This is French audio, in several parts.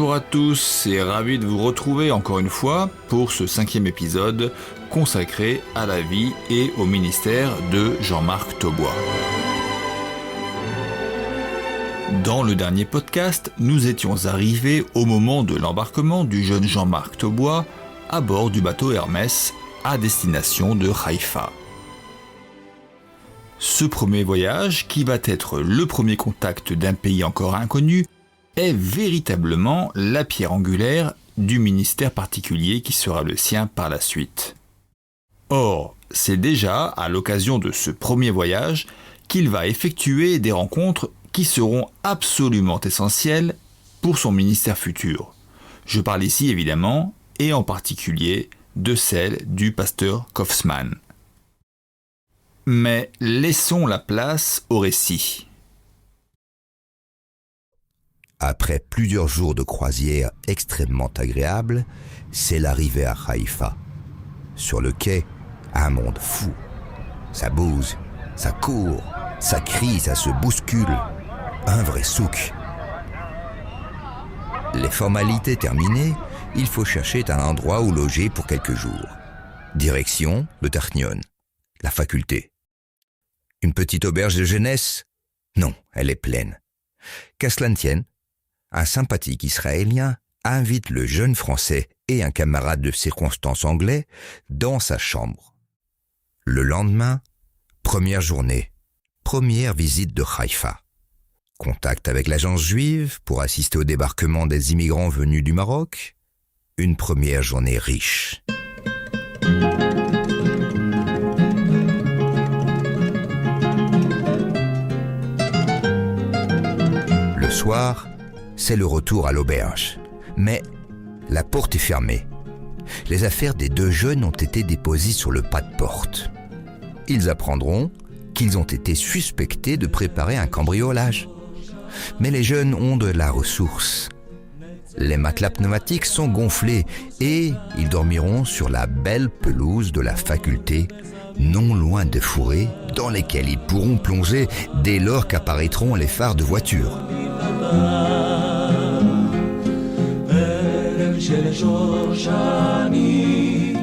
Bonjour à tous et ravi de vous retrouver encore une fois pour ce 5e épisode consacré à la vie et au ministère de Jean-Marc Taubois. Dans le dernier podcast, nous étions arrivés au moment de l'embarquement du jeune Jean-Marc Taubois à bord du bateau Hermès à destination de Haïfa. Ce premier voyage, qui va être le premier contact d'un pays encore inconnu, est véritablement la pierre angulaire du ministère particulier qui sera le sien par la suite. Or, c'est déjà à l'occasion de ce premier voyage qu'il va effectuer des rencontres qui seront absolument essentielles pour son ministère futur. Je parle ici évidemment, et en particulier, de celle du pasteur Kaufmann. Mais laissons la place au récit. Après plusieurs jours de croisière extrêmement agréables, c'est l'arrivée à Haïfa. Sur le quai, un monde fou. Ça bouge, ça court, ça crie, ça se bouscule. Un vrai souk. Les formalités terminées, il faut chercher un endroit où loger pour quelques jours. Direction, le Technion, la faculté. Une petite auberge de jeunesse? Non, elle est pleine. Qu'à cela ne tienne, un sympathique Israélien invite le jeune Français et un camarade de circonstance anglais dans sa chambre. Le lendemain, première journée, première visite de Haïfa. Contact avec l'agence juive pour assister au débarquement des immigrants venus du Maroc. Une première journée riche. Le soir, c'est le retour à l'auberge. Mais la porte est fermée. Les affaires des deux jeunes ont été déposées sur le pas de porte. Ils apprendront qu'ils ont été suspectés de préparer un cambriolage. Mais les jeunes ont de la ressource. Les matelas pneumatiques sont gonflés et ils dormiront sur la belle pelouse de la faculté, non loin de fourrés dans lesquels ils pourront plonger dès lors qu'apparaîtront les phares de voiture.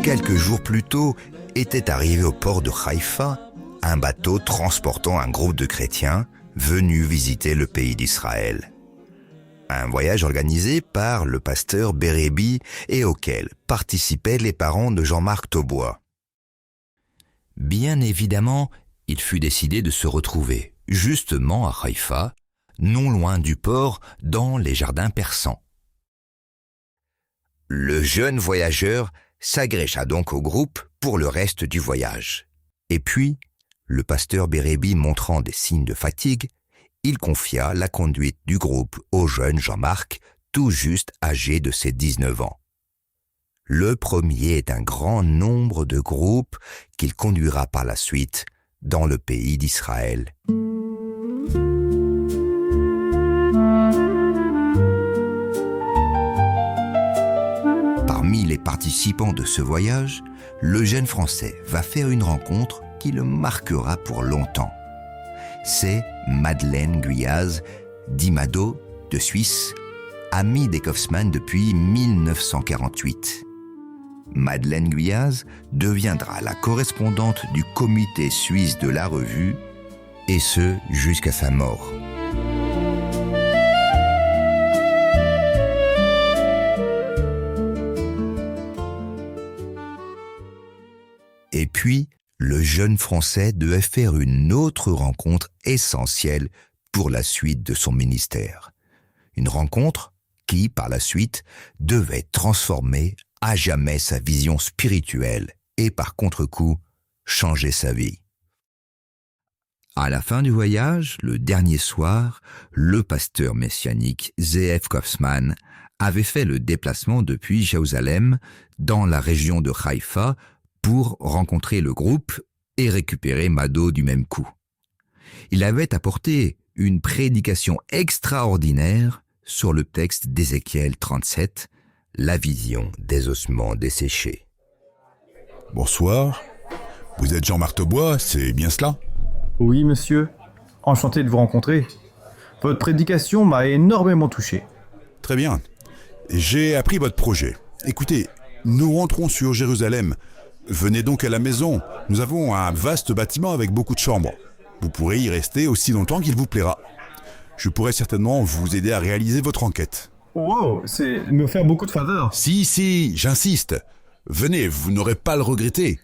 Quelques jours plus tôt, était arrivé au port de Haïfa un bateau transportant un groupe de chrétiens venus visiter le pays d'Israël. Un voyage organisé par le pasteur Bérébi et auquel participaient les parents de Jean-Marc Taubois. Bien évidemment, il fut décidé de se retrouver justement à Haïfa, non loin du port, dans les jardins persans. Le jeune voyageur s'agrécha donc au groupe pour le reste du voyage. Et puis, le pasteur Bérébi montrant des signes de fatigue, il confia la conduite du groupe au jeune Jean-Marc, tout juste âgé de ses 19 ans. Le premier est un grand nombre de groupes qu'il conduira par la suite dans le pays d'Israël. Parmi les participants de ce voyage, le jeune Français va faire une rencontre qui le marquera pour longtemps. C'est Madeleine Guyaz, dit Mado, de Suisse, amie des Kaufmann depuis 1948. Madeleine Guyaz deviendra la correspondante du comité suisse de la revue, et ce jusqu'à sa mort. Et puis, le jeune Français devait faire une autre rencontre essentielle pour la suite de son ministère. Une rencontre qui, par la suite, devait transformer à jamais sa vision spirituelle et, par contre-coup, changer sa vie. À la fin du voyage, le dernier soir, le pasteur messianique Zeev Kaufmann avait fait le déplacement depuis Jérusalem dans la région de Haïfa pour rencontrer le groupe et récupérer Mado du même coup. Il avait apporté une prédication extraordinaire sur le texte d'Ézéchiel 37, la vision des ossements desséchés. Bonsoir, vous êtes Jean-Marc Taubois, c'est bien cela? Oui, monsieur. Enchanté de vous rencontrer. Votre prédication m'a énormément touché. Très bien. j'ai appris votre projet. Écoutez, nous rentrons sur Jérusalem. Venez donc à la maison. Nous avons un vaste bâtiment avec beaucoup de chambres. Vous pourrez y rester aussi longtemps qu'il vous plaira. Je pourrai certainement vous aider à réaliser votre enquête. Wow, c'est me faire beaucoup de faveurs. Si, j'insiste. Venez, vous n'aurez pas à le regretter.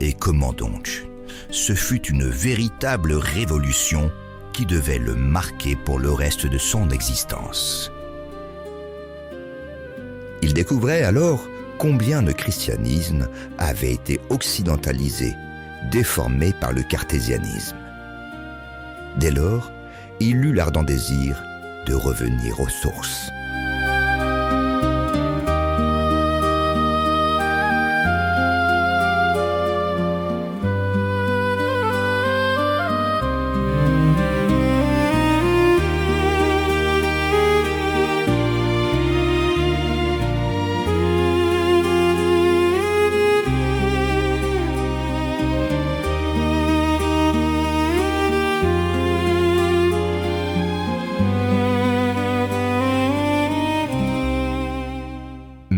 Et comment donc ? Ce fut une véritable révolution qui devait le marquer pour le reste de son existence. Il découvrait alors combien le christianisme avait été occidentalisé, déformé par le cartésianisme. Dès lors, il eut l'ardent désir de revenir aux sources.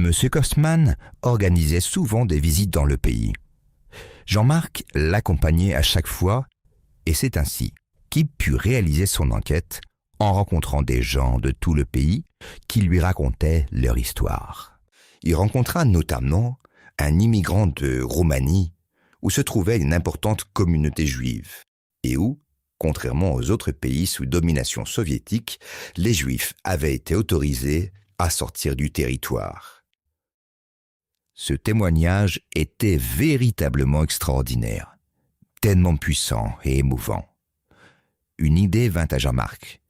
M. Kaufmann organisait souvent des visites dans le pays. Jean-Marc l'accompagnait à chaque fois et c'est ainsi qu'il put réaliser son enquête en rencontrant des gens de tout le pays qui lui racontaient leur histoire. Il rencontra notamment un immigrant de Roumanie où se trouvait une importante communauté juive et où, contrairement aux autres pays sous domination soviétique, les Juifs avaient été autorisés à sortir du territoire. Ce témoignage était véritablement extraordinaire, tellement puissant et émouvant. Une idée vint à Jean-Marc.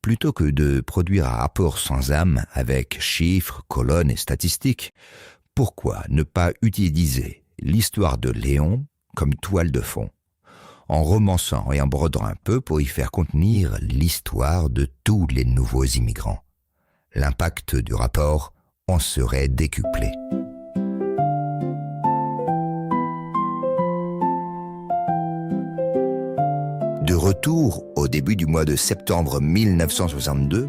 Plutôt que de produire un rapport sans âme avec chiffres, colonnes et statistiques, pourquoi ne pas utiliser l'histoire de Léon comme toile de fond, en romançant et en brodant un peu pour y faire contenir l'histoire de tous les nouveaux immigrants. L'impact du rapport en serait décuplé. De retour au début du mois de septembre 1962,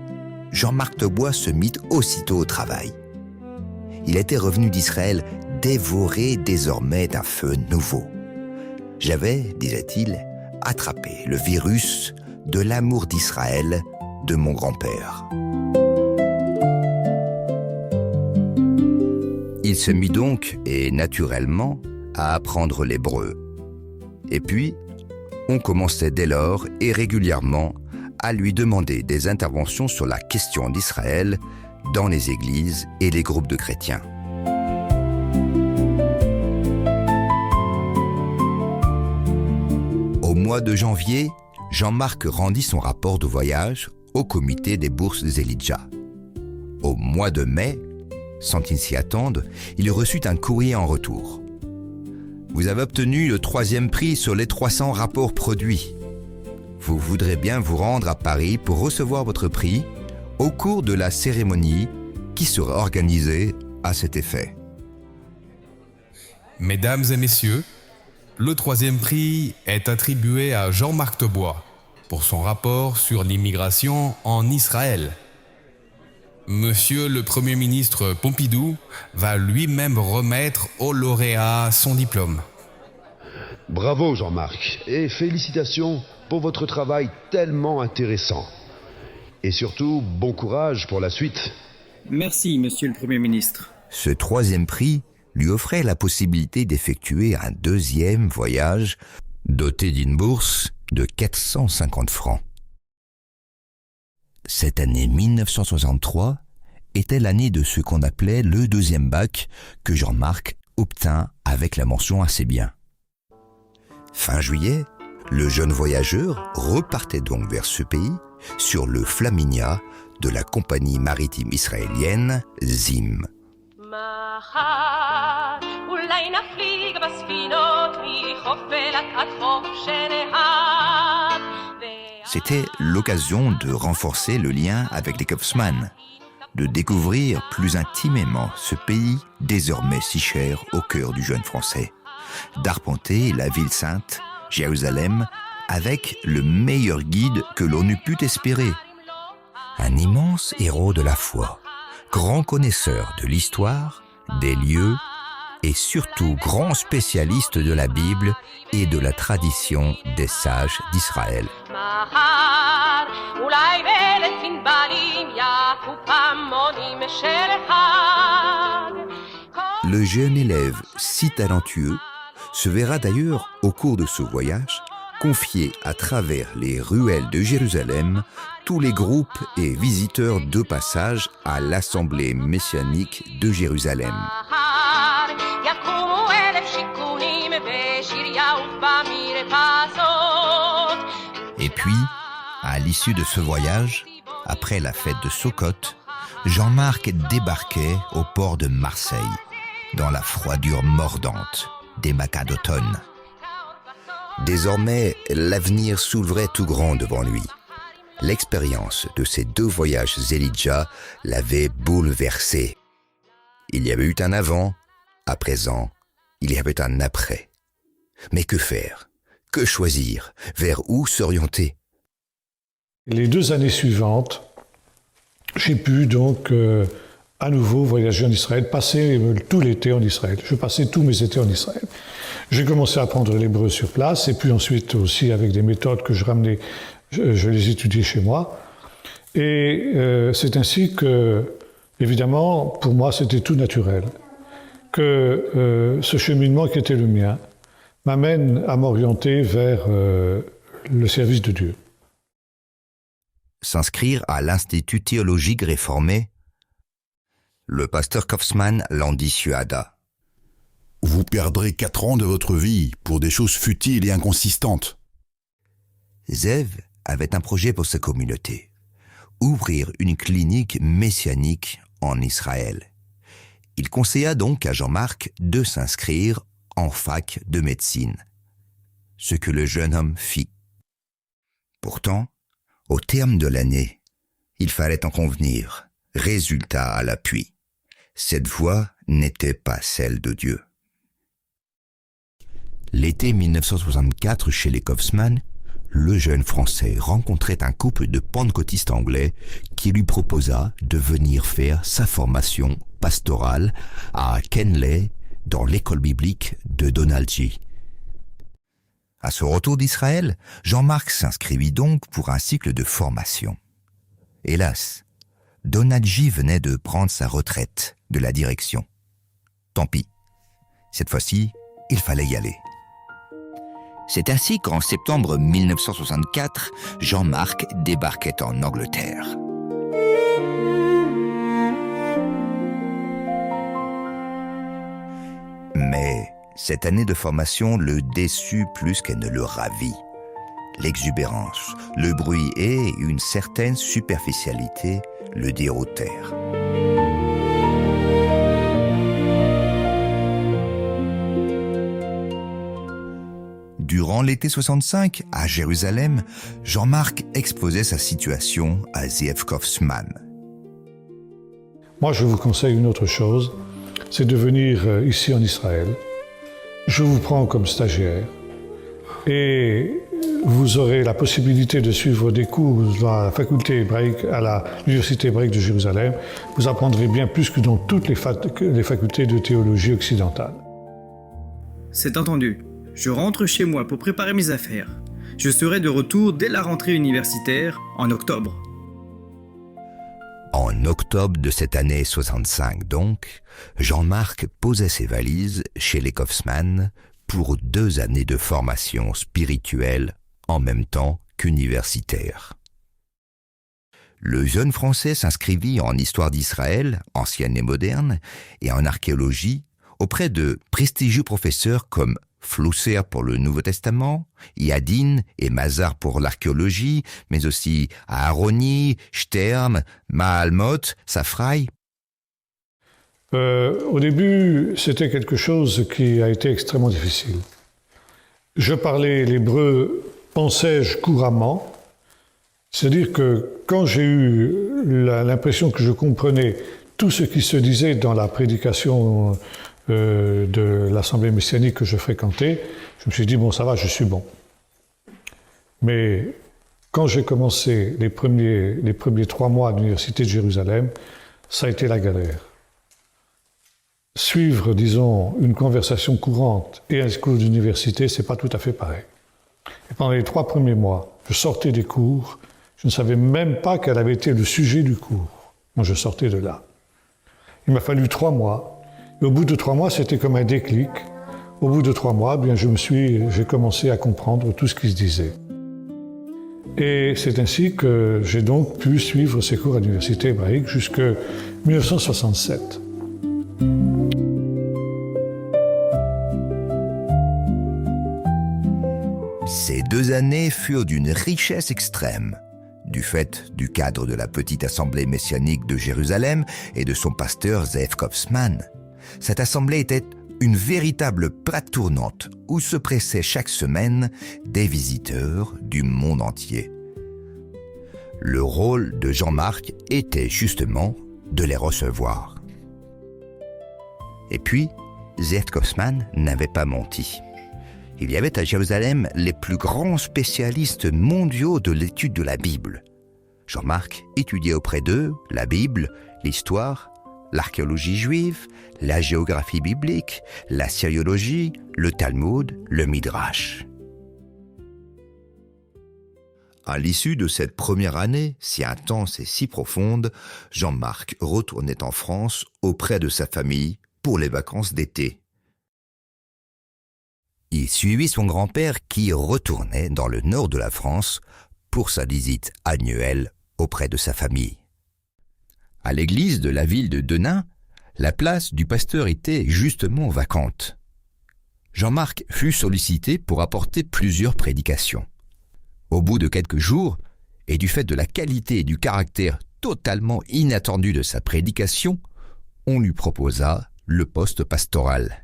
Jean-Marc Taubois se mit aussitôt au travail. Il était revenu d'Israël dévoré désormais d'un feu nouveau. J'avais, disait-il, attrapé le virus de l'amour d'Israël de mon grand-père. Il se mit donc, et naturellement, à apprendre l'hébreu. Et puis, on commençait dès lors et régulièrement à lui demander des interventions sur la question d'Israël dans les églises et les groupes de chrétiens. Au mois de janvier, Jean-Marc rendit son rapport de voyage au comité des bourses des Elijah. Au mois de mai, sans qu'il s'y attende, il reçut un courrier en retour. Vous avez obtenu le 3e prix sur les 300 rapports produits. Vous voudrez bien vous rendre à Paris pour recevoir votre prix au cours de la cérémonie qui sera organisée à cet effet. Mesdames et messieurs, le 3e prix est attribué à Jean-Marc Taubois pour son rapport sur l'immigration en Israël. Monsieur le Premier ministre Pompidou va lui-même remettre au lauréat son diplôme. Bravo Jean-Marc, et félicitations pour votre travail tellement intéressant. Et surtout, bon courage pour la suite. Merci, monsieur le Premier ministre. Ce 3e prix lui offrait la possibilité d'effectuer un 2e voyage doté d'une bourse de 450 francs. Cette année 1963 était l'année de ce qu'on appelait le 2e bac que Jean-Marc obtint avec la mention assez bien. Fin juillet, le jeune voyageur repartait donc vers ce pays sur le Flaminia de la compagnie maritime israélienne Zim. C'était l'occasion de renforcer le lien avec les Kaufmann, de découvrir plus intimement ce pays désormais si cher au cœur du jeune Français, d'arpenter la ville sainte, Jérusalem, avec le meilleur guide que l'on eût pu espérer. Un immense héros de la foi, grand connaisseur de l'histoire, des lieux et surtout grand spécialiste de la Bible et de la tradition des sages d'Israël. Le jeune élève si talentueux se verra d'ailleurs, au cours de ce voyage, confier à travers les ruelles de Jérusalem tous les groupes et visiteurs de passage à l'Assemblée messianique de Jérusalem. Et puis, à l'issue de ce voyage, après la fête de Sukkot, Jean-Marc débarquait au port de Marseille, dans la froidure mordante des macas d'automne. Désormais, l'avenir s'ouvrait tout grand devant lui. L'expérience de ces 2 voyages Elijah l'avait bouleversé. Il y avait eu un avant, à présent, il y avait un après. Mais que faire? Que choisir? Vers où s'orienter? Les 2 années suivantes, j'ai pu donc à nouveau voyager en Israël, passer tout l'été en Israël. Je passais tous mes étés en Israël. J'ai commencé à apprendre l'hébreu sur place, et puis ensuite aussi avec des méthodes que je ramenais, je les étudiais chez moi. Et c'est ainsi que, évidemment, pour moi, c'était tout naturel que ce cheminement qui était le mien m'amène à m'orienter vers le service de Dieu. S'inscrire à l'Institut théologique réformé, le pasteur Kaufmann l'en dissuada. Vous perdrez 4 ans de votre vie pour des choses futiles et inconsistantes. Zev avait un projet pour sa communauté, ouvrir une clinique messianique en Israël. Il conseilla donc à Jean-Marc de s'inscrire en fac de médecine, ce que le jeune homme fit. Pourtant, au terme de l'année, il fallait en convenir, résultat à l'appui. Cette voie n'était pas celle de Dieu. L'été 1964, chez les Kaufmann, le jeune Français rencontrait un couple de pentecôtistes anglais qui lui proposa de venir faire sa formation pastorale à Kenley, dans l'école biblique de Donaldji. À son retour d'Israël, Jean-Marc s'inscrivit donc pour un cycle de formation. Hélas, Donaldji venait de prendre sa retraite de la direction. Tant pis, cette fois-ci, il fallait y aller. C'est ainsi qu'en septembre 1964, Jean-Marc débarquait en Angleterre. Mais cette année de formation le déçut plus qu'elle ne le ravit. L'exubérance, le bruit et une certaine superficialité le déroutèrent. Durant l'été 65, à Jérusalem, Jean-Marc exposait sa situation à Zev Kaufmann. Moi, je vous conseille une autre chose, c'est de venir ici en Israël. Je vous prends comme stagiaire et vous aurez la possibilité de suivre des cours dans la faculté hébraïque, à l'Université hébraïque de Jérusalem. Vous apprendrez bien plus que dans toutes les facultés de théologie occidentale. C'est entendu. Je rentre chez moi pour préparer mes affaires. Je serai de retour dès la rentrée universitaire, en octobre. En octobre de cette année 65 donc, Jean-Marc posait ses valises chez les Kaufmann pour 2 années de formation spirituelle en même temps qu'universitaire. Le jeune Français s'inscrivit en histoire d'Israël, ancienne et moderne, et en archéologie auprès de prestigieux professeurs comme Flusser pour le Nouveau Testament, Yadin et Mazar pour l'archéologie, mais aussi Aharoni, Stern, Mahalmot, Safraï. Au début, c'était quelque chose qui a été extrêmement difficile. Je parlais l'hébreu, pensais-je, couramment. C'est-à-dire que quand j'ai eu l'impression que je comprenais tout ce qui se disait dans la prédication de l'Assemblée messianique que je fréquentais, je me suis dit, bon, ça va, je suis bon. Mais quand j'ai commencé les premiers 3 mois à l'Université de Jérusalem, ça a été la galère. Suivre, disons, une conversation courante et un cours d'université, c'est pas tout à fait pareil. Et pendant les 3 premiers mois, je sortais des cours, je ne savais même pas quel avait été le sujet du cours. Moi, je sortais de là. Il m'a fallu 3 mois. Et au bout de 3 mois, c'était comme un déclic. Au bout de 3 mois, bien, j'ai commencé à comprendre tout ce qui se disait. Et c'est ainsi que j'ai donc pu suivre ces cours à l'université hébraïque jusqu'en 1967. Ces 2 années furent d'une richesse extrême. Du fait du cadre de la petite assemblée messianique de Jérusalem et de son pasteur Zeev Kaufman, cette assemblée était une véritable plaque tournante où se pressaient chaque semaine des visiteurs du monde entier. Le rôle de Jean-Marc était justement de les recevoir. Et puis, Zeev Kaufman n'avait pas menti. Il y avait à Jérusalem les plus grands spécialistes mondiaux de l'étude de la Bible. Jean-Marc étudiait auprès d'eux la Bible, l'histoire, l'archéologie juive, la géographie biblique, la syriologie, le Talmud, le Midrash. À l'issue de cette première année, si intense et si profonde, Jean-Marc retournait en France auprès de sa famille pour les vacances d'été. Il suivit son grand-père qui retournait dans le nord de la France pour sa visite annuelle auprès de sa famille. À l'église de la ville de Denain, la place du pasteur était justement vacante. Jean-Marc fut sollicité pour apporter plusieurs prédications. Au bout de quelques jours, et du fait de la qualité et du caractère totalement inattendu de sa prédication, on lui proposa le poste pastoral.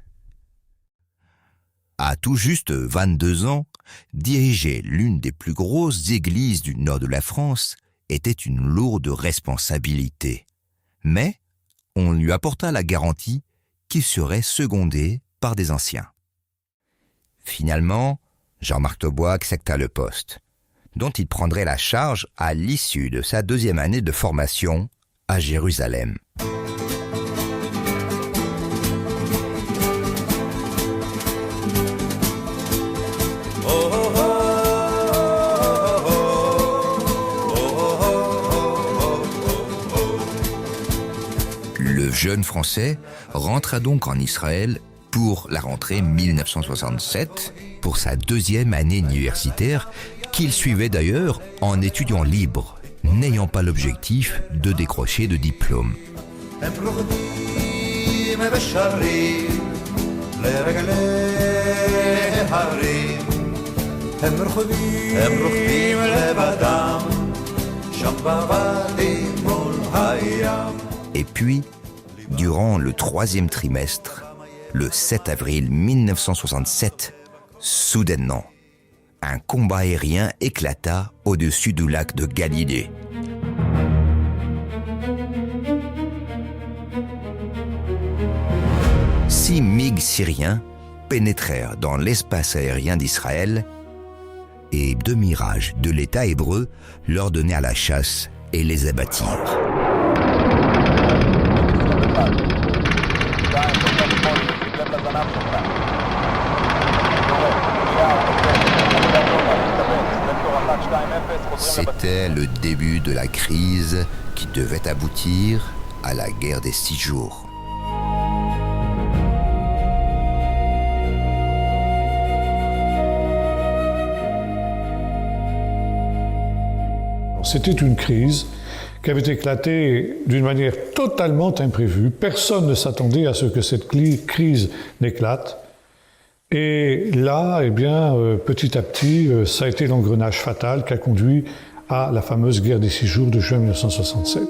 À tout juste 22 ans, diriger l'une des plus grosses églises du nord de la France était une lourde responsabilité. Mais on lui apporta la garantie qu'il serait secondé par des anciens. Finalement, Jean-Marc Taubois accepta le poste, dont il prendrait la charge à l'issue de sa 2e année de formation à Jérusalem. Le jeune Français rentra donc en Israël pour la rentrée 1967, pour sa 2e année universitaire, qu'il suivait d'ailleurs en étudiant libre, n'ayant pas l'objectif de décrocher de diplôme. Et puis, durant le 3e trimestre, le 7 avril 1967, soudainement, un combat aérien éclata au-dessus du lac de Galilée. Six MiG syriens pénétrèrent dans l'espace aérien d'Israël et 2 Mirages de l'État hébreu leur donnèrent la chasse et les abattirent. C'était le début de la crise qui devait aboutir à la guerre des 6 jours. C'était une crise qui avait éclaté d'une manière totalement imprévue. Personne ne s'attendait à ce que cette crise n'éclate. Et là, eh bien, petit à petit, ça a été l'engrenage fatal qui a conduit à la fameuse guerre des 6 jours de juin 1967.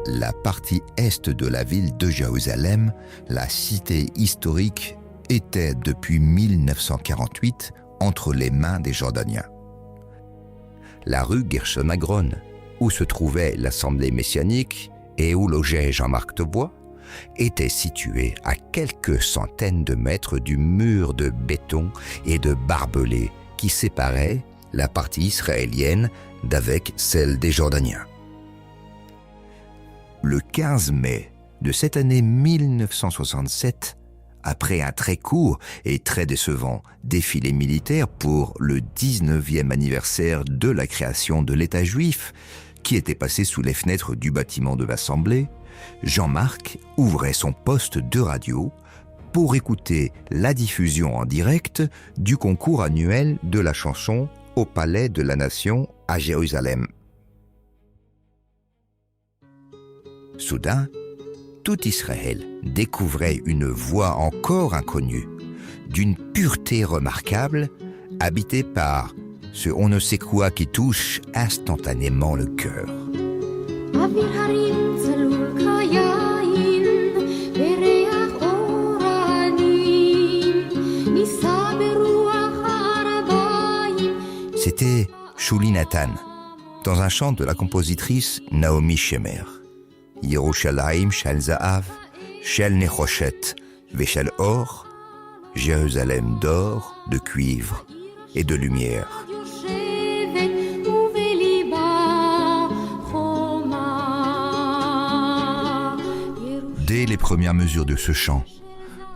La partie est de la ville de Jérusalem, la cité historique, était depuis 1948 entre les mains des Jordaniens. La rue Gershon Agron, où se trouvait l'Assemblée messianique et où logeait Jean-Marc Taubois, était situé à quelques centaines de mètres du mur de béton et de barbelés qui séparait la partie israélienne d'avec celle des Jordaniens. Le 15 mai de cette année 1967, après un très court et très décevant défilé militaire pour le 19e anniversaire de la création de l'État juif, qui était passé sous les fenêtres du bâtiment de l'Assemblée, Jean-Marc ouvrait son poste de radio pour écouter la diffusion en direct du concours annuel de la chanson au Palais de la Nation à Jérusalem. Soudain, tout Israël découvrait une voix encore inconnue, d'une pureté remarquable, habitée par ce on ne sait quoi qui touche instantanément le cœur. C'était Shuli Natan, dans un chant de la compositrice Naomi Shemer. Yerushalayim shel za'av, shel nechoshet, veshel or, Jérusalem d'or, de cuivre et de lumière. Dès les premières mesures de ce chant,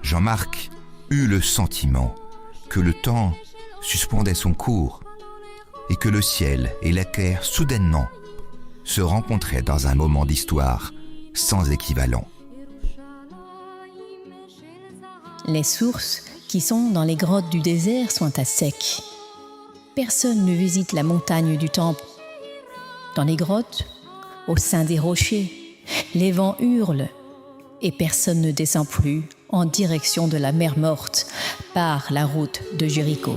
Jean-Marc eut le sentiment que le temps suspendait son cours et que le ciel et la terre, soudainement, se rencontraient dans un moment d'histoire sans équivalent. Les sources qui sont dans les grottes du désert sont à sec. Personne ne visite la montagne du temple. Dans les grottes, au sein des rochers, les vents hurlent et personne ne descend plus en direction de la mer Morte par la route de Jéricho.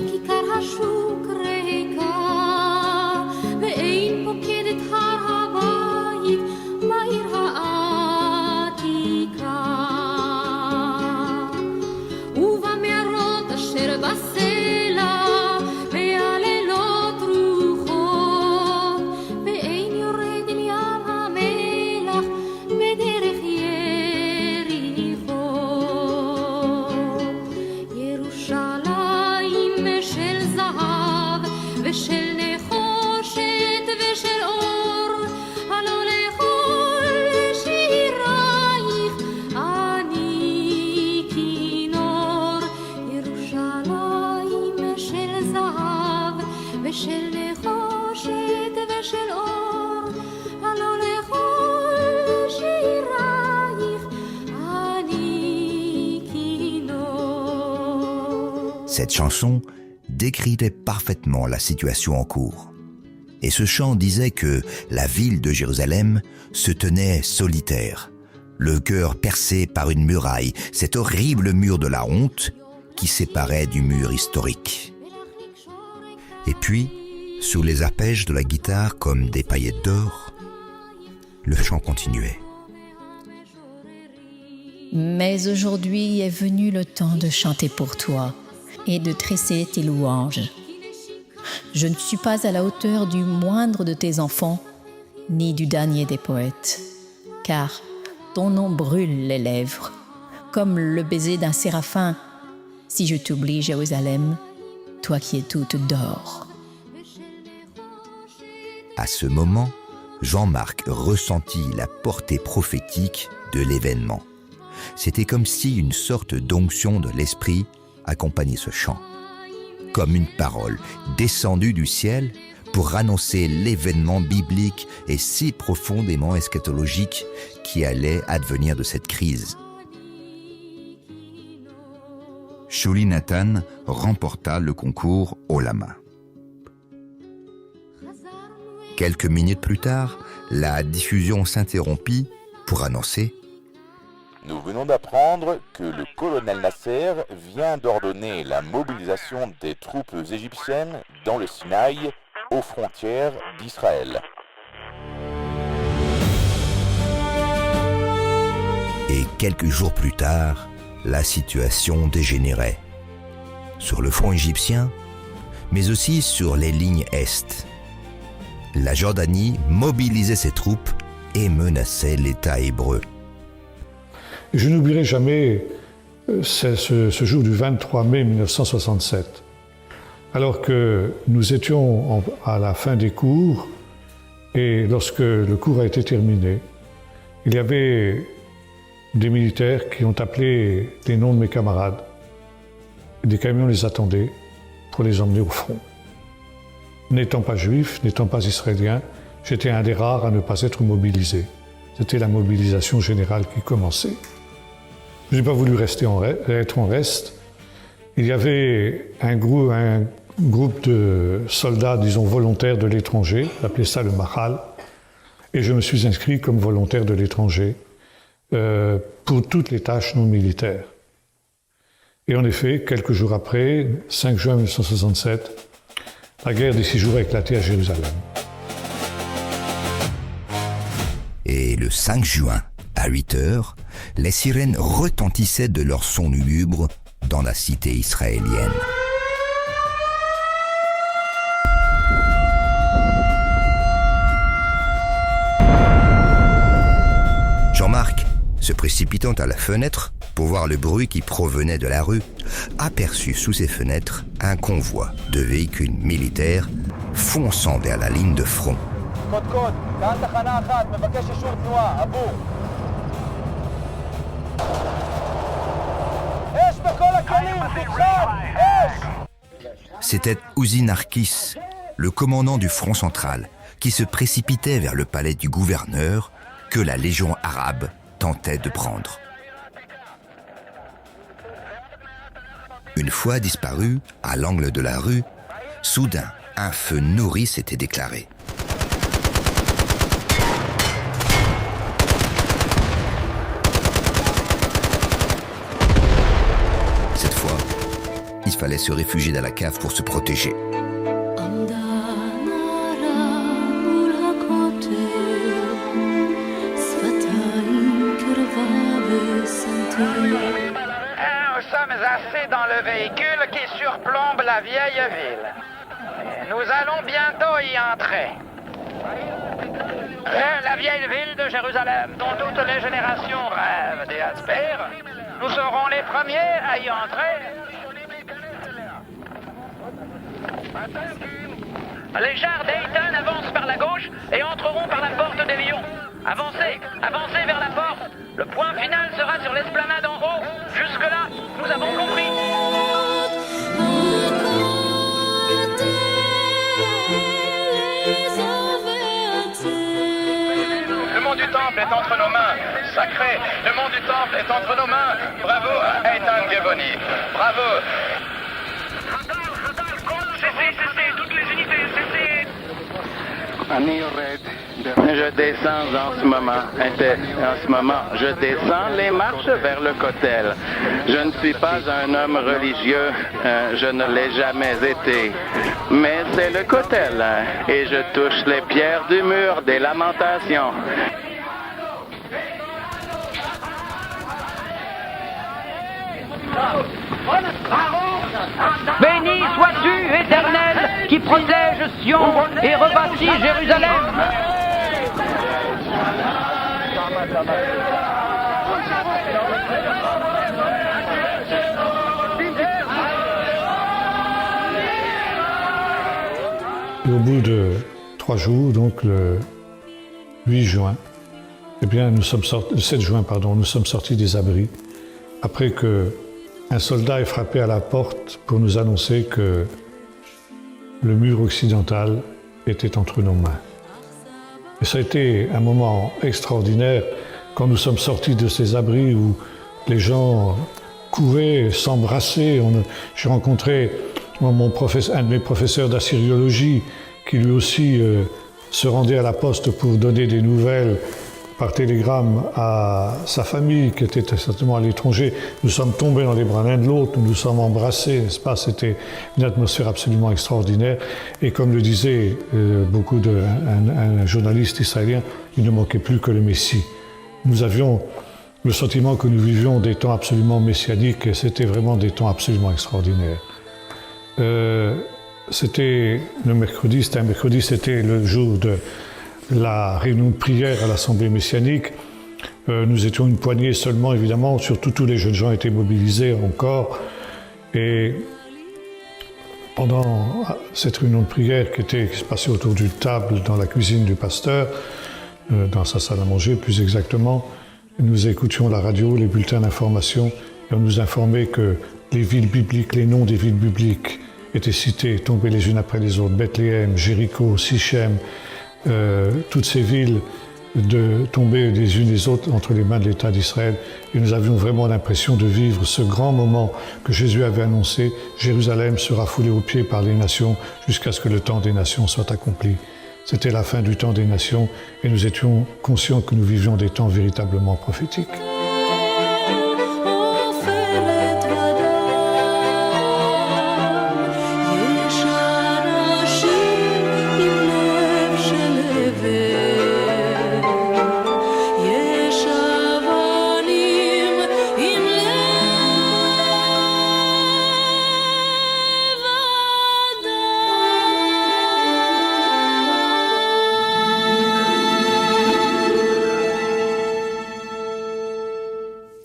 Cette chanson décrivait parfaitement la situation en cours. Et ce chant disait que la ville de Jérusalem se tenait solitaire, le cœur percé par une muraille, cet horrible mur de la honte qui séparait du mur historique. Et puis, sous les arpèges de la guitare comme des paillettes d'or, le chant continuait. Mais aujourd'hui est venu le temps de chanter pour toi et de tresser tes louanges. Je ne suis pas à la hauteur du moindre de tes enfants, ni du dernier des poètes, car ton nom brûle les lèvres, comme le baiser d'un séraphin, si je t'oublie, Jérusalem, toi qui es toute d'or. À ce moment, Jean-Marc ressentit la portée prophétique de l'événement. C'était comme si une sorte d'onction de l'esprit accompagnait ce chant, comme une parole descendue du ciel pour annoncer l'événement biblique et si profondément eschatologique qui allait advenir de cette crise. Shuli Natan remporta le concours haut la main. Quelques minutes plus tard, la diffusion s'interrompit pour annoncer: Nous venons d'apprendre que le colonel Nasser vient d'ordonner la mobilisation des troupes égyptiennes dans le Sinaï, aux frontières d'Israël. Et quelques jours plus tard, la situation dégénérait. Sur le front égyptien, mais aussi sur les lignes Est. La Jordanie mobilisait ses troupes et menaçait l'État hébreu. Je n'oublierai jamais ce jour du 23 mai 1967, alors que nous étions à la fin des cours, et lorsque le cours a été terminé, il y avait des militaires qui ont appelé les noms de mes camarades. Des camions les attendaient pour les emmener au front. N'étant pas juif, n'étant pas israélien, j'étais un des rares à ne pas être mobilisé. C'était la mobilisation générale qui commençait. Je n'ai pas voulu être en reste. Il y avait un groupe de soldats, disons, volontaires de l'étranger, on appelait ça le Mahal, et je me suis inscrit comme volontaire de l'étranger pour toutes les tâches non militaires. Et en effet, quelques jours après, 5 juin 1967, la guerre des 6 jours a éclaté à Jérusalem. Et le 5 juin, à 8 heures, les sirènes retentissaient de leur son lugubre dans la cité israélienne. Jean-Marc, se précipitant à la fenêtre pour voir le bruit qui provenait de la rue, aperçut sous ses fenêtres un convoi de véhicules militaires fonçant vers la ligne de front. C'était Uzi Narkis, le commandant du front central, qui se précipitait vers le palais du gouverneur que la Légion arabe tentait de prendre. Une fois disparu, à l'angle de la rue, soudain, un feu nourri s'était déclaré. Cette fois, il fallait se réfugier dans la cave pour se protéger. Nous sommes assez dans le véhicule qui surplombe la vieille ville. Nous allons bientôt y entrer. La vieille ville de Jérusalem, dont toutes les générations rêvent et aspirent. Nous serons les premiers à y entrer. Les chars d'Eitan avancent par la gauche et entreront par la porte des Lions. Avancez, avancez vers la porte. Le point final sera sur l'esplanade en haut. Jusque-là, nous avons compris. Le mont du temple est entre nos mains. Sacré, le mont du temple est entre nos mains. Bravo à Eitan Gevoni. Bravo. Cessez, toutes les unités, cessez. Je descends en ce moment. Je descends les marches vers le Kotel. Je ne suis pas un homme religieux, je ne l'ai jamais été. Mais c'est le Kotel, et je touche les pierres du mur des lamentations. Béni sois-tu, Éternel, qui protège Sion et rebâtit Jérusalem. Et au bout de 3 jours, donc le 8 juin, eh bien, le 7 juin, nous sommes sortis des abris, après que un soldat ait frappé à la porte pour nous annoncer que le mur occidental était entre nos mains. Et ça a été un moment extraordinaire quand nous sommes sortis de ces abris où les gens couraient, s'embrassaient. J'ai rencontré un de mes professeurs d'assyriologie qui lui aussi se rendait à la poste pour donner des nouvelles par télégramme à sa famille qui était certainement à l'étranger. Nous sommes tombés dans les bras l'un de l'autre, nous nous sommes embrassés, n'est-ce pas? C'était une atmosphère absolument extraordinaire. Et comme le disait un journaliste israélien, il ne manquait plus que le Messie. Nous avions le sentiment que nous vivions des temps absolument messianiques et c'était vraiment des temps absolument extraordinaires. C'était le mercredi, c'était le jour de la réunion de prière à l'Assemblée messianique. Nous étions une poignée seulement, évidemment, surtout tous les jeunes gens étaient mobilisés encore. Et pendant cette réunion de prière qui se passait autour d'une table dans la cuisine du pasteur, dans sa salle à manger plus exactement, nous écoutions la radio, les bulletins d'information, et on nous informait que les villes bibliques, les noms des villes bibliques étaient cités, tombés les unes après les autres, Bethléem, Jéricho, Sichem, toutes ces villes tomber les unes les autres entre les mains de l'État d'Israël. Et nous avions vraiment l'impression de vivre ce grand moment que Jésus avait annoncé. Jérusalem sera foulée aux pieds par les nations jusqu'à ce que le temps des nations soit accompli. C'était la fin du temps des nations et nous étions conscients que nous vivions des temps véritablement prophétiques.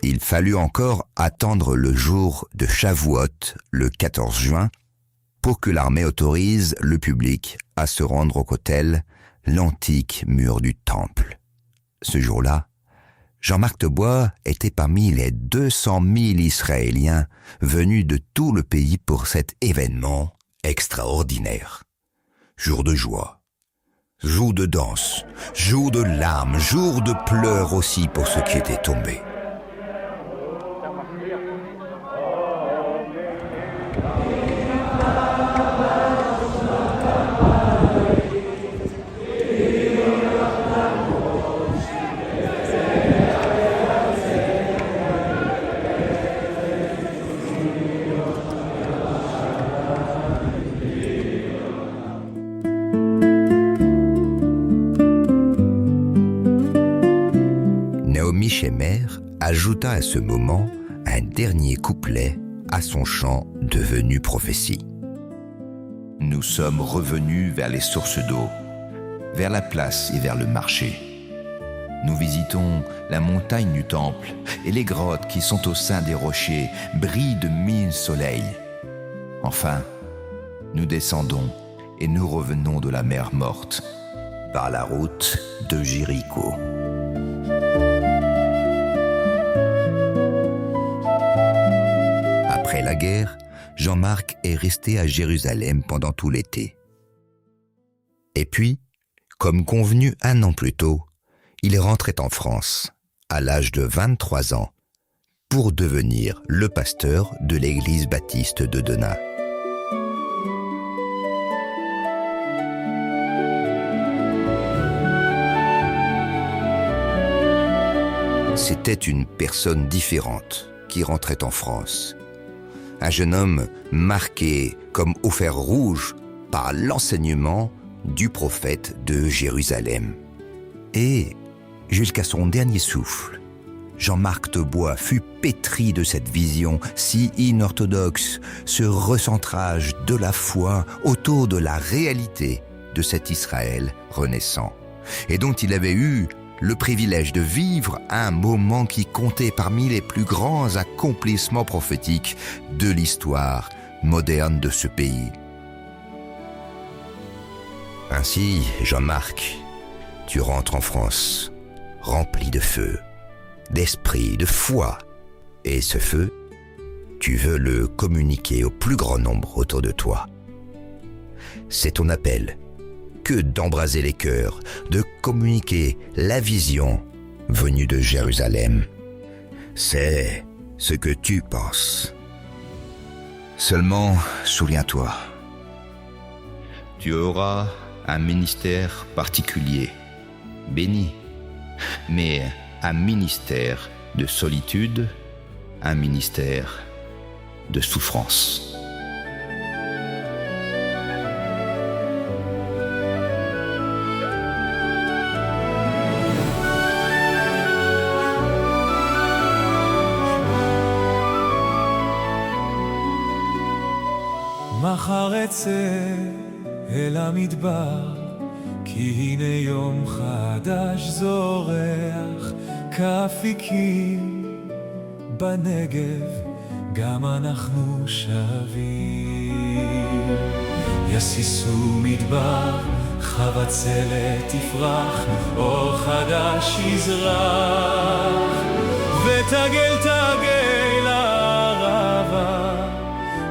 Il fallut encore attendre le jour de Shavuot, le 14 juin, pour que l'armée autorise le public à se rendre au Kotel, l'antique mur du Temple. Ce jour-là, Jean-Marc Tebois était parmi les 200 000 Israéliens venus de tout le pays pour cet événement extraordinaire. Jour de joie, jour de danse, jour de larmes, jour de pleurs aussi pour ceux qui étaient tombés. Naomi Shemer ajouta à ce moment un dernier couplet à son chant devenu prophétie. Nous sommes revenus vers les sources d'eau, vers la place et vers le marché. Nous visitons la montagne du temple et les grottes qui sont au sein des rochers brillent de mille soleils. Enfin, nous descendons et nous revenons de la mer morte par la route de Jéricho. Après la guerre, Jean-Marc est resté à Jérusalem pendant tout l'été. Et puis, comme convenu 1 an plus tôt, il rentrait en France, à l'âge de 23 ans, pour devenir le pasteur de l'église baptiste de Denain. C'était une personne différente qui rentrait en France. Un jeune homme marqué comme au fer rouge par l'enseignement du prophète de Jérusalem. Et jusqu'à son dernier souffle, Jean-Marc Tebois fut pétri de cette vision si inorthodoxe, ce recentrage de la foi autour de la réalité de cet Israël renaissant, et dont il avait eu le privilège de vivre un moment qui comptait parmi les plus grands accomplissements prophétiques de l'histoire moderne de ce pays. Ainsi, Jean-Marc, tu rentres en France, rempli de feu, d'esprit, de foi, et ce feu, tu veux le communiquer au plus grand nombre autour de toi. C'est ton appel, que d'embraser les cœurs, de communiquer la vision venue de Jérusalem. C'est ce que tu penses. Seulement, souviens-toi, tu auras un ministère particulier, béni, mais un ministère de solitude, un ministère de souffrance. מחר אצא אל המדבר, כי הנה יום חדש זורח, כאפיקים בנגב גם אנחנו שווים. יסיסו מדבר, חבצלת תפרח, אור חדש יזרח, ותגל תגל הערבה,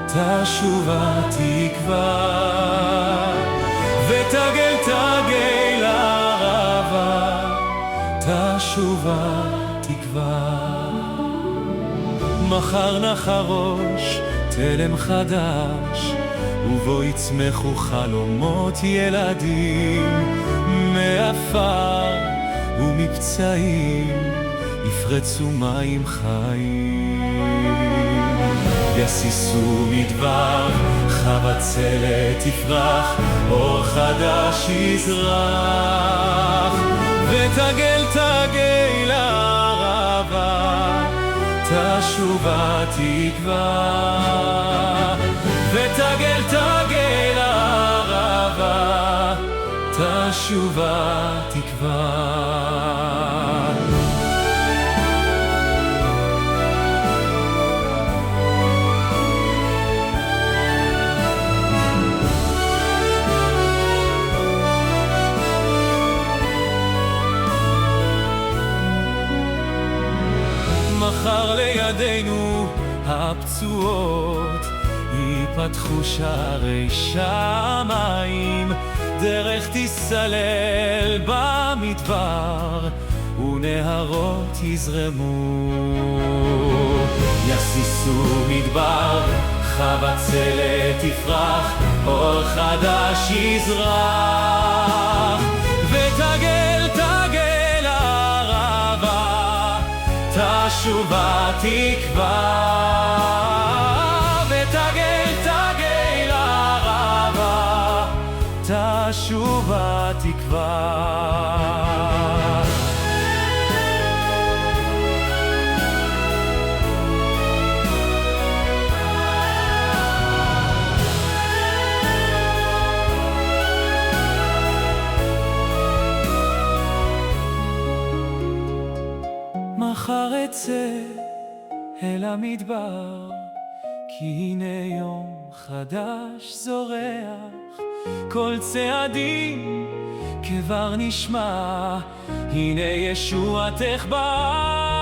תשובה תקווה. ותגל תגל הערבה, תשובה תקווה. מחר נחרוש תלם חדש, ובו יצמחו חלומות ילדים, מעפר ומפצעים יפרצו מים חיים. יסיסו מדבר, חבצלת תפרח, אור חדש יזרח, ותגל תגל הערבה, תשובה תקווה. ותגל תגל הערבה, תשובה תקווה. מחר לידינו הפצועות, ייפתחו שערי שמיים, דרך תסלל במדבר, ונהרות יזרמו. יסיסו מדבר, חבצלת תפרח, אור חדש יזרח, ותגל תגל הערבה, תשובה תקווה. ותגל תגל הערבה, תשובה תקווה. מחר אצא אל המדבר, כי הנה יום חדש זורח, כל צעדים כבר נשמע, הנה ישועתך באה.